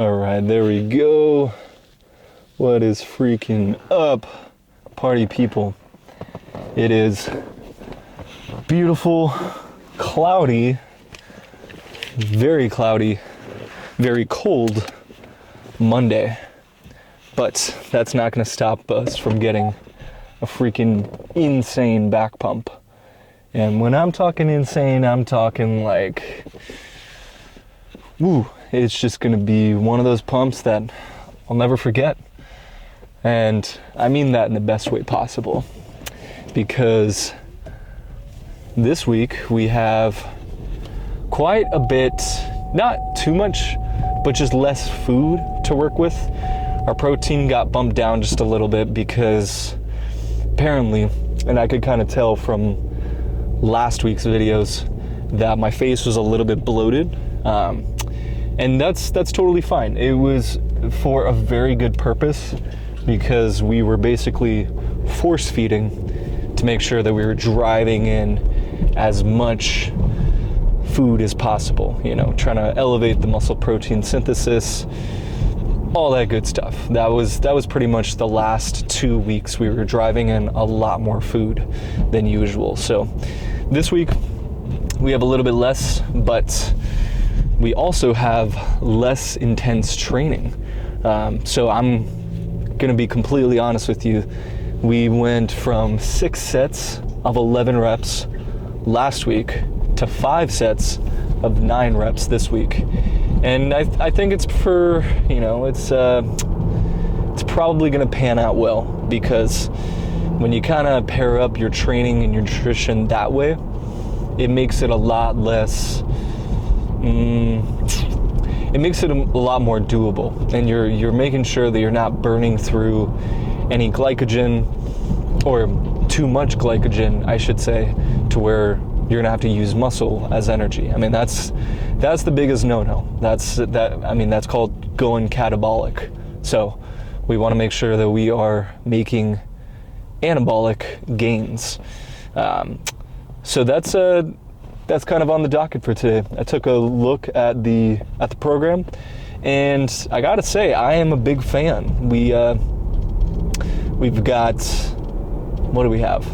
All right, there we go. What is freaking up, party people? It is beautiful, cloudy, very cold Monday. But that's not going to stop us from getting a freaking insane back pump. And when I'm talking insane, I'm talking like, woo, it's just going to be one of those pumps that I'll never forget. And I mean that in the best way possible. Because this week we have quite a bit, not too much, but just less food to work with. Our protein got bumped down just a little bit because apparently, and I could kind of tell from last week's videos, that my face was a little bit bloated. And that's totally fine. It was for a very good purpose because we were basically force feeding to make sure that we were driving in as much food as possible, you know, trying to elevate the muscle protein synthesis, all that good stuff. That was pretty much the last 2 weeks we were driving in a lot more food than usual. So this week we have a little bit less, but we also have less intense training. So I'm gonna be completely honest with you. We went from 6 sets of 11 reps last week to 5 sets of 9 reps this week. And I think it's it's probably gonna pan out well, because when you kind of pair up your training and your nutrition that way, it makes it a lot less, it makes it a lot more doable, and you're making sure that you're not burning through any glycogen, or too much glycogen, I should say, to where you're gonna have to use muscle as energy. I mean, that's the biggest no-no. That's called going catabolic. So we want to make sure that we are making anabolic gains. So that's kind of on the docket for today. I took a look at the program, and I gotta say, I am a big fan. We've got, what do we have?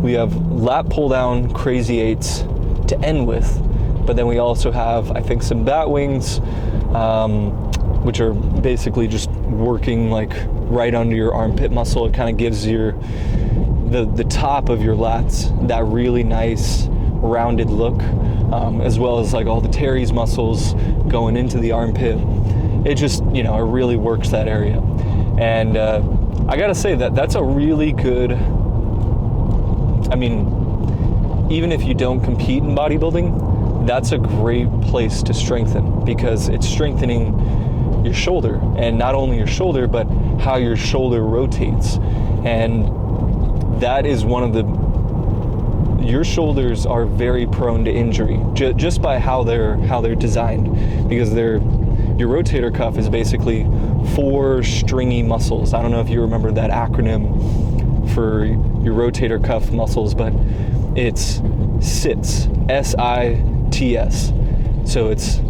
We have lat pull down crazy eights to end with, but then we also have, I think, some bat wings, which are basically just working like right under your armpit muscle. It kind of gives the top of your lats that really nice rounded look, as well as like all the teres muscles going into the armpit. It just, it really works that area. And I gotta say that's a really good, even if you don't compete in bodybuilding, that's a great place to strengthen, because it's strengthening your shoulder, and not only your shoulder, but how your shoulder rotates. And that is your shoulders are very prone to injury just by how they're designed, because your rotator cuff is basically 4 stringy muscles. I don't know if you remember that acronym for your rotator cuff muscles, but it's SITS, S-I-T-S. So it's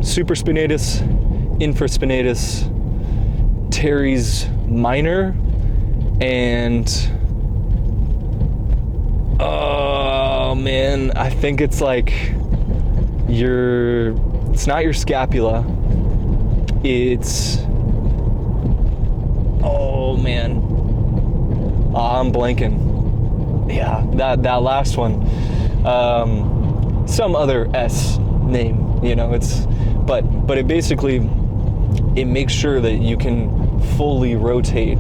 supraspinatus, infraspinatus, teres minor, and I think it's like it's not your scapula, it's, I'm blanking. Yeah, that last one, some other S name, but it basically, it makes sure that you can fully rotate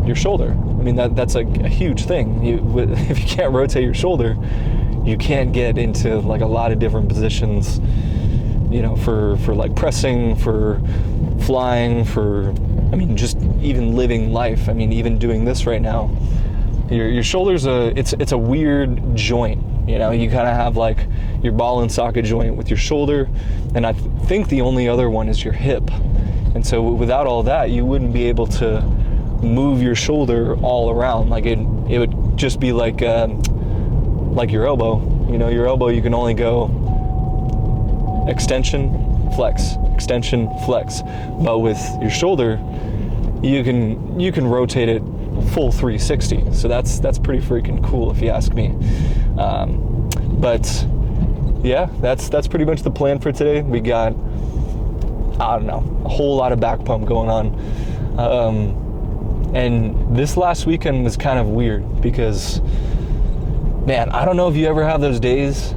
your shoulder. I mean, that's a huge thing. If you can't rotate your shoulder, you can't get into like a lot of different positions, for like pressing, for flying, for, just even living life. Even doing this right now, your shoulder's it's a weird joint. You kind of have like your ball and socket joint with your shoulder, and I think the only other one is your hip. And so without all that, you wouldn't be able to move your shoulder all around. Like it would just be like your elbow. Your elbow, you can only go extension, flex, extension, flex. But with your shoulder, you can rotate it full 360. So that's pretty freaking cool if you ask me. But yeah, that's pretty much the plan for today. We got, I don't know, a whole lot of back pump going on. And this last weekend was kind of weird because, man, I don't know if you ever have those days.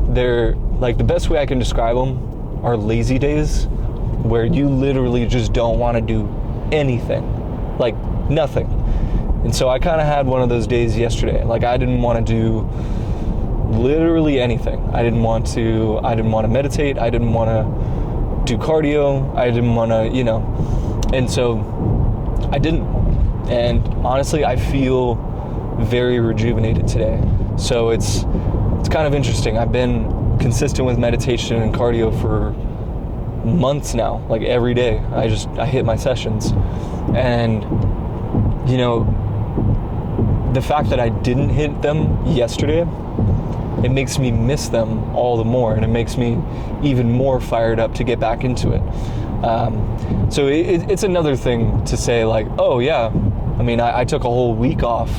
They're like, the best way I can describe them are lazy days where you literally just don't want to do anything, like nothing. And so I kind of had one of those days yesterday. Like, I didn't want to do literally anything. I didn't want to meditate. I didn't want to do cardio. I didn't want to, and so I didn't. And honestly, I feel very rejuvenated today. So it's kind of interesting. I've been consistent with meditation and cardio for months now, like every day. I hit my sessions. And, the fact that I didn't hit them yesterday, it makes me miss them all the more, and it makes me even more fired up to get back into it. So it's another thing to say, like, oh yeah, I mean, I took a whole week off,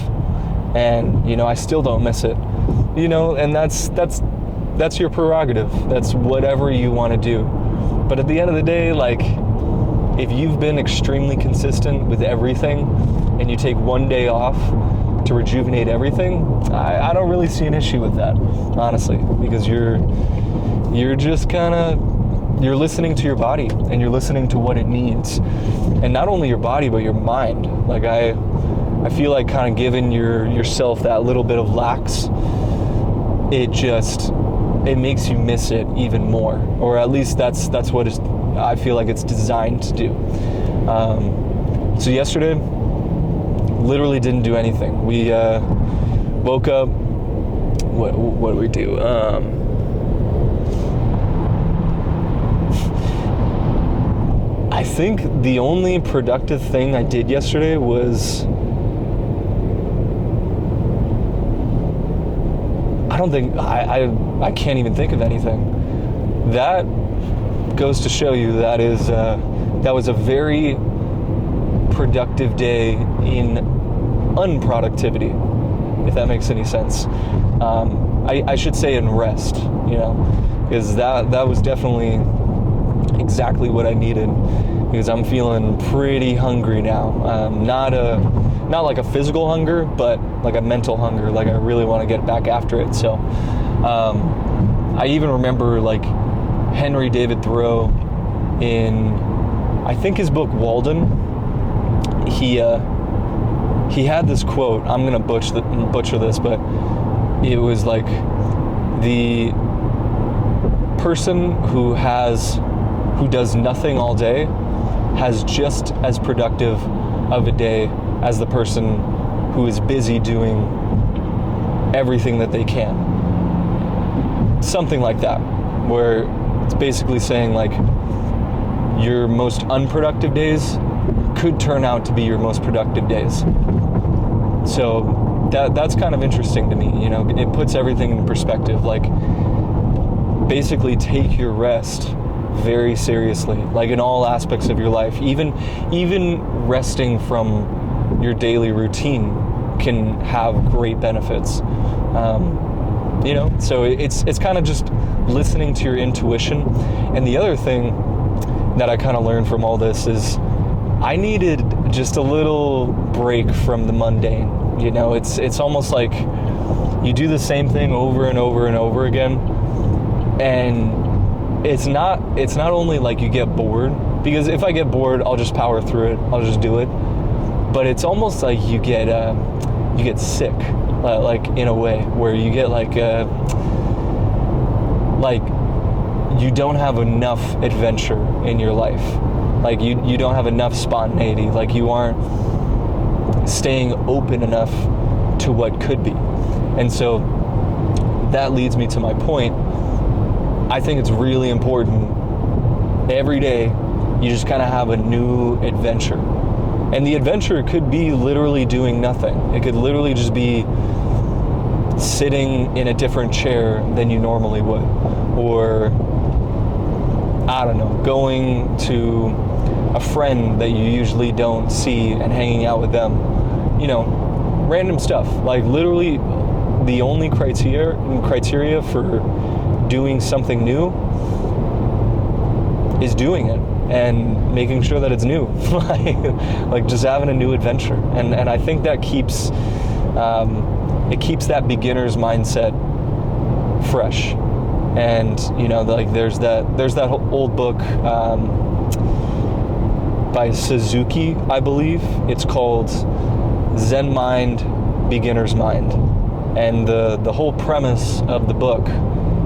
and I still don't miss it, and that's your prerogative. That's whatever you want to do. But at the end of the day, like, if you've been extremely consistent with everything, and you take one day off to rejuvenate everything, I don't really see an issue with that, honestly, because you're just kind of, you're listening to your body, and you're listening to what it needs. And not only your body, but your mind. Like, I feel like kind of giving yourself that little bit of lax, it makes you miss it even more. Or at least that's what I feel like it's designed to do. So yesterday, literally didn't do anything. We woke up, what did we do? I think the only productive thing I did yesterday was, I can't even think of anything. That goes to show you that was a very productive day in unproductivity, if that makes any sense. I should say in rest, because that was definitely exactly what I needed, because I'm feeling pretty hungry now. Not like a physical hunger, but like a mental hunger. Like, I really want to get back after it. So I even remember, like, Henry David Thoreau, in I think his book Walden, he had this quote. I'm gonna butcher this, but it was like, the person who does nothing all day has just as productive of a day as the person who is busy doing everything that they can. Something like that, where it's basically saying, like, your most unproductive days could turn out to be your most productive days. So that's kind of interesting to me. It puts everything in perspective. Like, basically take your rest very seriously, like in all aspects of your life. Even resting from your daily routine can have great benefits. So it's kind of just listening to your intuition. And the other thing that I kind of learned from all this is, I needed just a little break from the mundane. It's almost like you do the same thing over and over and over again, and it's not only like you get bored, because if I get bored, I'll just power through it. I'll just do it. But it's almost like you get sick, like in a way, where you get like you don't have enough adventure in your life. Like, you don't have enough spontaneity. Like, you aren't staying open enough to what could be. And so that leads me to my point. I think it's really important every day you just kind of have a new adventure. And the adventure could be literally doing nothing. It could literally just be sitting in a different chair than you normally would. Or, I don't know, going to a friend that you usually don't see and hanging out with them, you know, random stuff. Like literally the only criteria for doing something new is doing it and making sure that it's new. like just having a new adventure. And I think that keeps it keeps that beginner's mindset fresh. And you know, like there's that old book by Suzuki, I believe. It's called Zen Mind, Beginner's Mind. And the whole premise of the book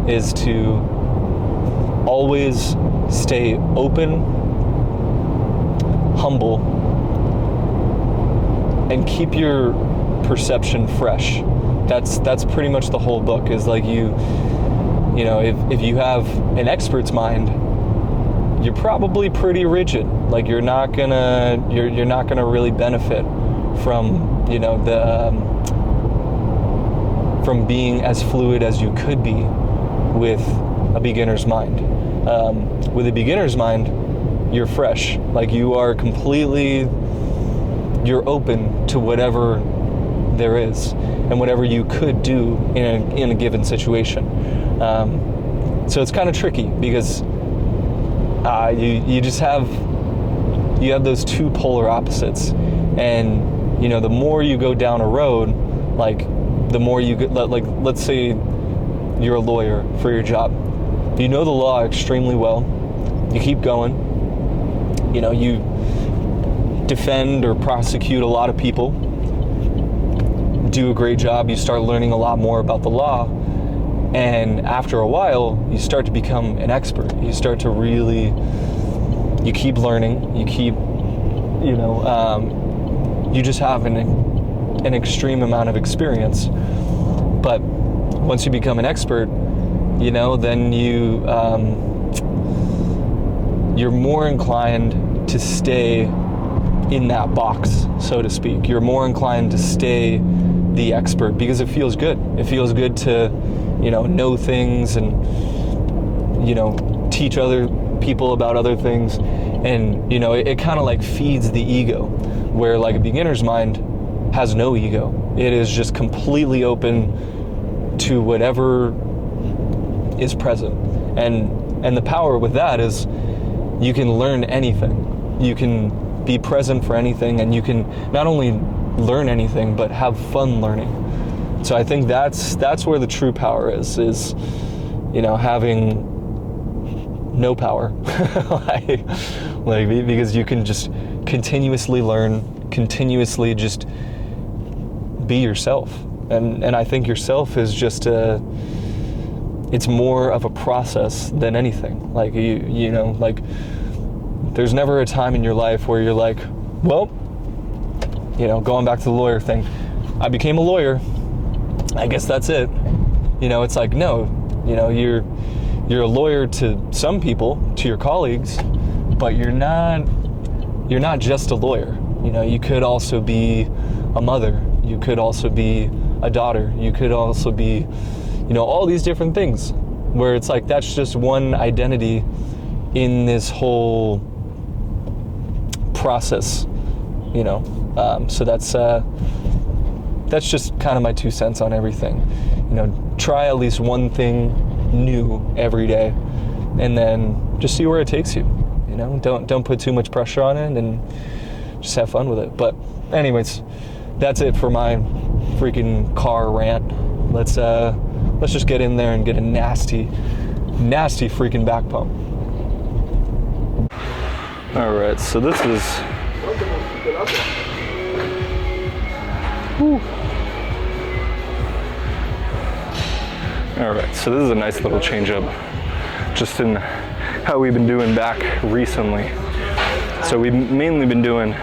is to always stay open, humble, and keep your perception fresh. That's pretty much the whole book. Is like you know, if you have an expert's mind, you're probably pretty rigid. Like you're not gonna really benefit from, you know, from being as fluid as you could be with a beginner's mind. With a beginner's mind, you're fresh. Like you are you're open to whatever there is and whatever you could do in a given situation. So it's kind of tricky because you just have those two polar opposites, and you know, the more you go down a road, like the more you get, like let's say you're a lawyer for your job. You know the law extremely well. You keep going. You know, you defend or prosecute a lot of people. Do a great job. You start learning a lot more about the law. And after a while, you start to become an expert. You start to really, you keep learning. You keep, you know, you just have an extreme amount of experience. But once you become an expert, you know, then you're more inclined to stay in that box, so to speak. You're more inclined to stay the expert because it feels good. It feels good to, you know things and, you know, teach other people about other things. And, you know, it kind of like feeds the ego, where like a beginner's mind has no ego. It is just completely open to whatever is present. And the power with that is you can learn anything. You can be present for anything, and you can not only learn anything, but have fun learning. So I think that's where the true power is, you know, having no power. like because you can just continuously learn, continuously just be yourself. And I think yourself is just it's more of a process than anything. Like you know, like there's never a time in your life where you're like, well, you know, going back to the lawyer thing, I became a lawyer, I guess that's it. You know, it's like, no, you know, you're a lawyer to some people, to your colleagues, but you're not just a lawyer. You know, you could also be a mother, you could also be a daughter, you could also be, you know, all these different things, where it's like that's just one identity in this whole process, you know. So that's just kind of my 2 cents on everything. You know, try at least one thing new every day, and then just see where it takes you. You know, don't put too much pressure on it, and just have fun with it. But anyways, that's it for my freaking car rant. Let's just get in there and get a nasty freaking back pump. All right, so this is. Whew. All right, so this is a nice little change up just in how we've been doing back recently. So we've mainly been doing,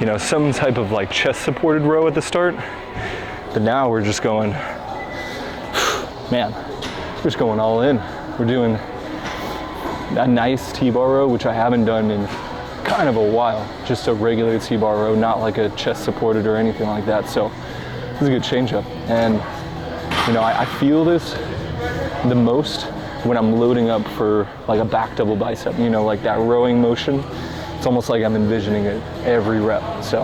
you know, some type of like chest supported row at the start, but now we're just going, man, we're just going all in. We're doing a nice T-bar row, which I haven't done in kind of a while, just a regular T-bar row, not like a chest supported or anything like that. So this is a good change up. And you know, I feel this the most when I'm loading up for like a back double bicep, you know, like that rowing motion. It's almost like I'm envisioning it every rep. So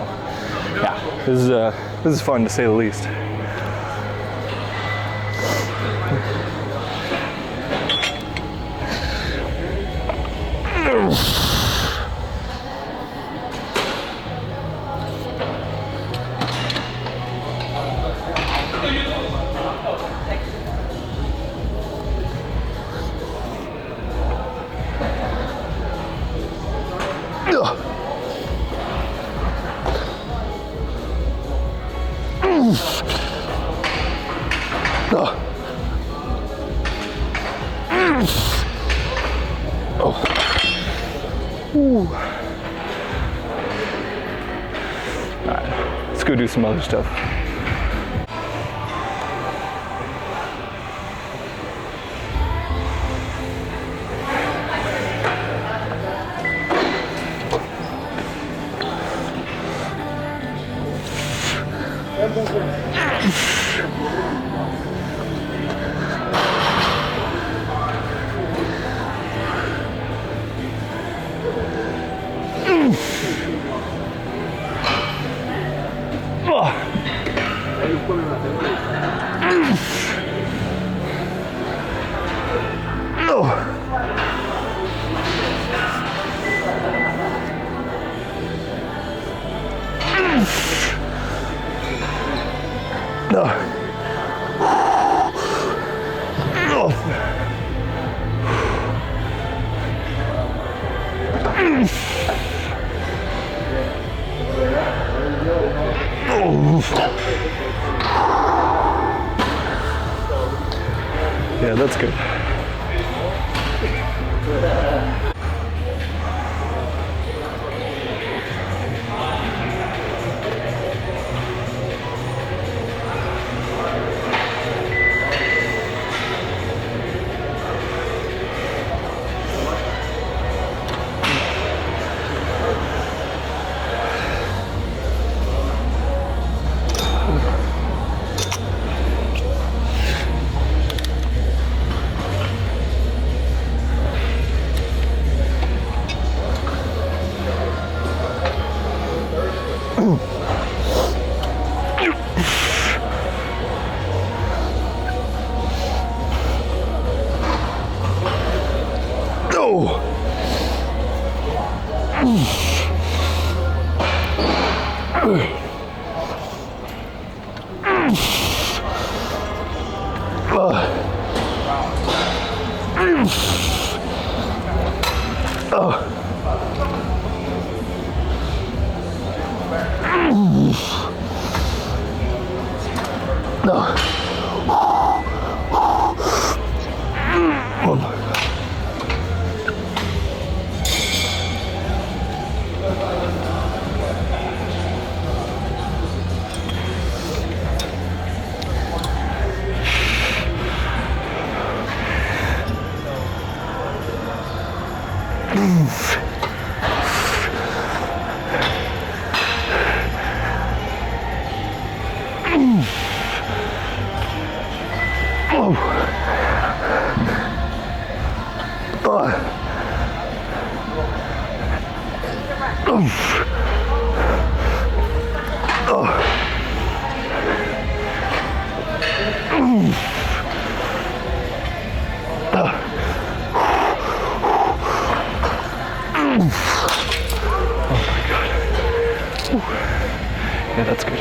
yeah, this is fun to say the least. Alright, let's go do some other stuff. Yeah, that's good. Yeah, that's good.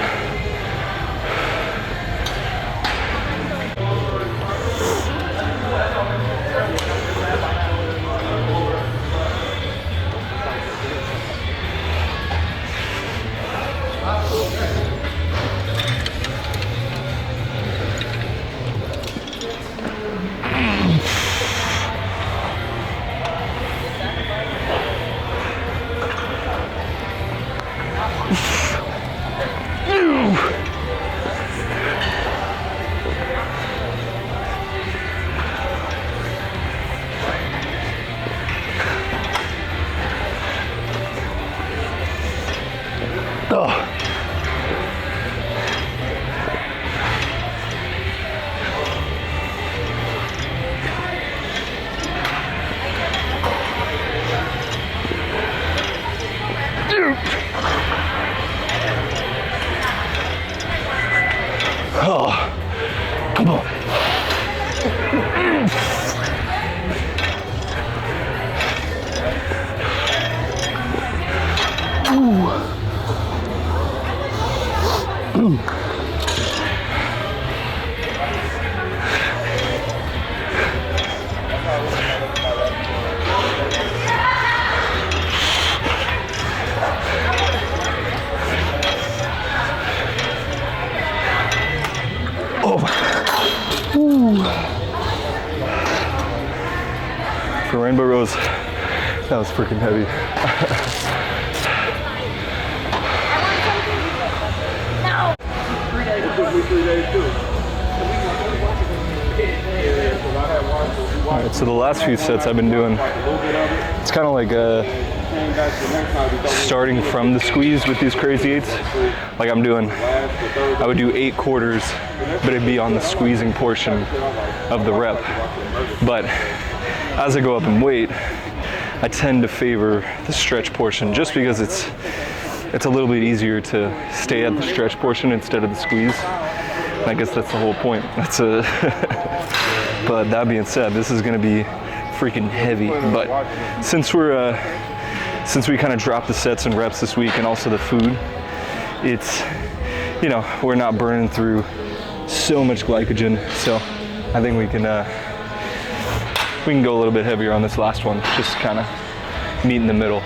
For Rainbow Rose, that was freaking heavy. No. 3 days. It took me 3 days too. All right, so the last few sets I've been doing, it's kind of like starting from the squeeze with these crazy eights. Like I would do 8 quarters, but it'd be on the squeezing portion of the rep. But as I go up in weight, I tend to favor the stretch portion just because it's a little bit easier to stay at the stretch portion instead of the squeeze. And I guess that's the whole point. But that being said, this is gonna be freaking heavy. But since we kind of dropped the sets and reps this week and also the food, it's, you know, we're not burning through so much glycogen. So I think we can go a little bit heavier on this last one, just kind of meet in the middle.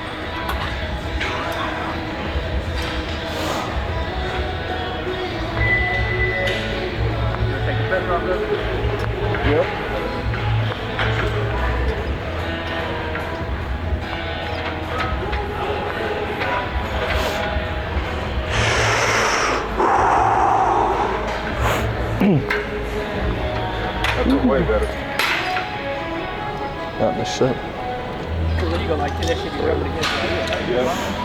Yep. That's way better. Not the shit. So when you go like this, that should be rubbing against it. Yeah.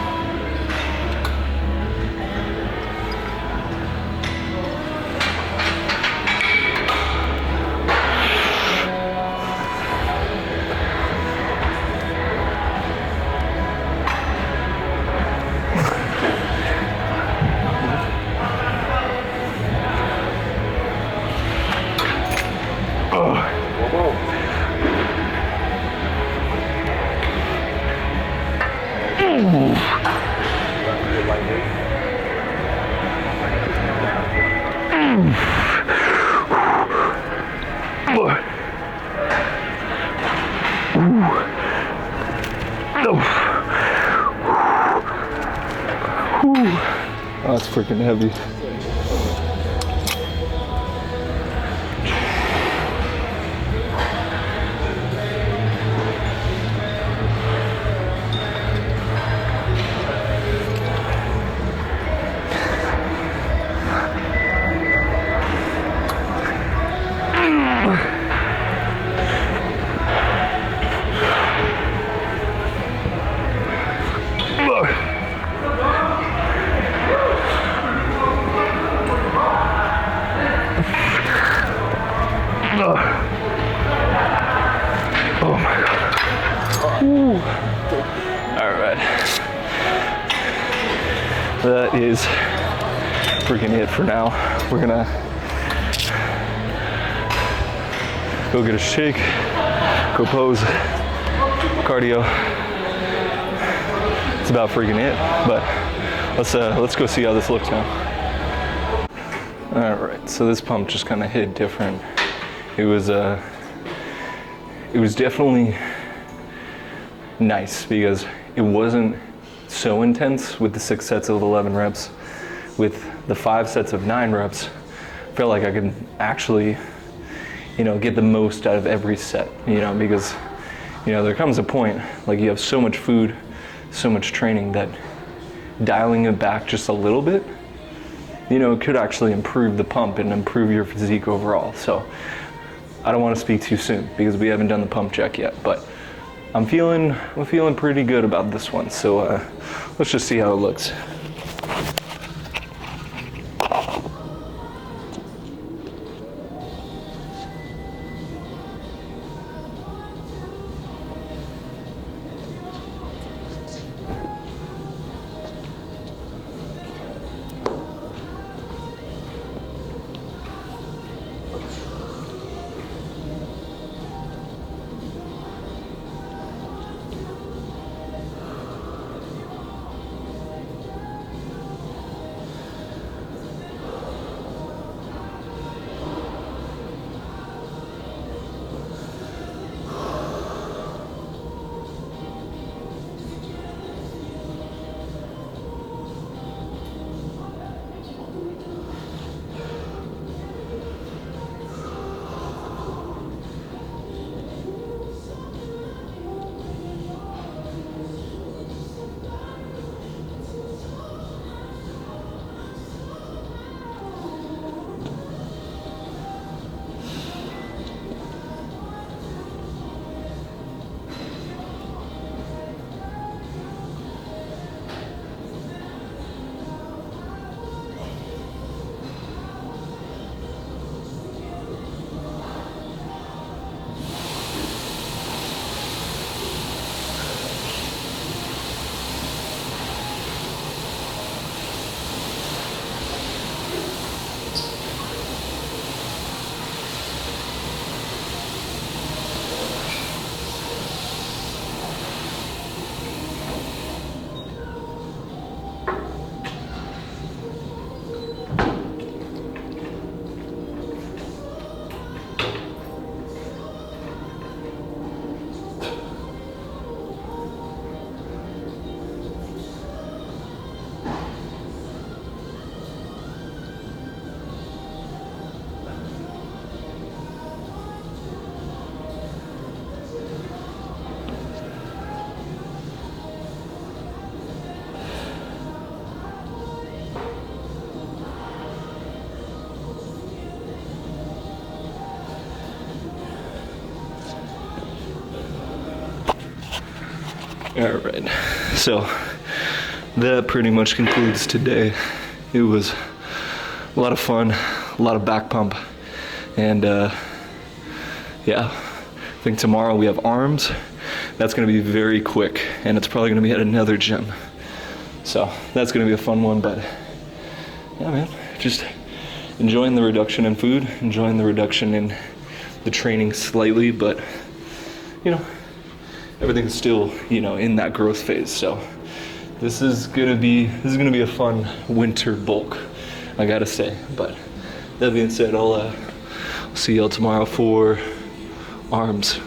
Oh, it's freaking heavy. Oh my God. Ooh. All right. That is freaking it for now. We're gonna go get a shake, go pose, cardio. It's about freaking it, but let's go see how this looks now. All right, so this pump just kind of hit different. It was definitely nice because it wasn't so intense with the 6 sets of 11 reps. With the 5 sets of 9 reps, I felt like I could actually, you know, get the most out of every set, you know, because, you know, there comes a point, like you have so much food, so much training that dialing it back just a little bit, you know, it could actually improve the pump and improve your physique overall. So I don't want to speak too soon because we haven't done the pump check yet, but I'm feeling pretty good about this one. So let's just see how it looks. All right, so that pretty much concludes today. It was a lot of fun, a lot of back pump, and yeah, I think tomorrow we have arms. That's gonna be very quick, and it's probably gonna be at another gym. So that's gonna be a fun one, but yeah, man, just enjoying the reduction in food, enjoying the reduction in the training slightly, but you know, everything's still, you know, in that growth phase. So this is gonna be a fun winter bulk, I gotta say. But that being said, I'll see y'all tomorrow for arms.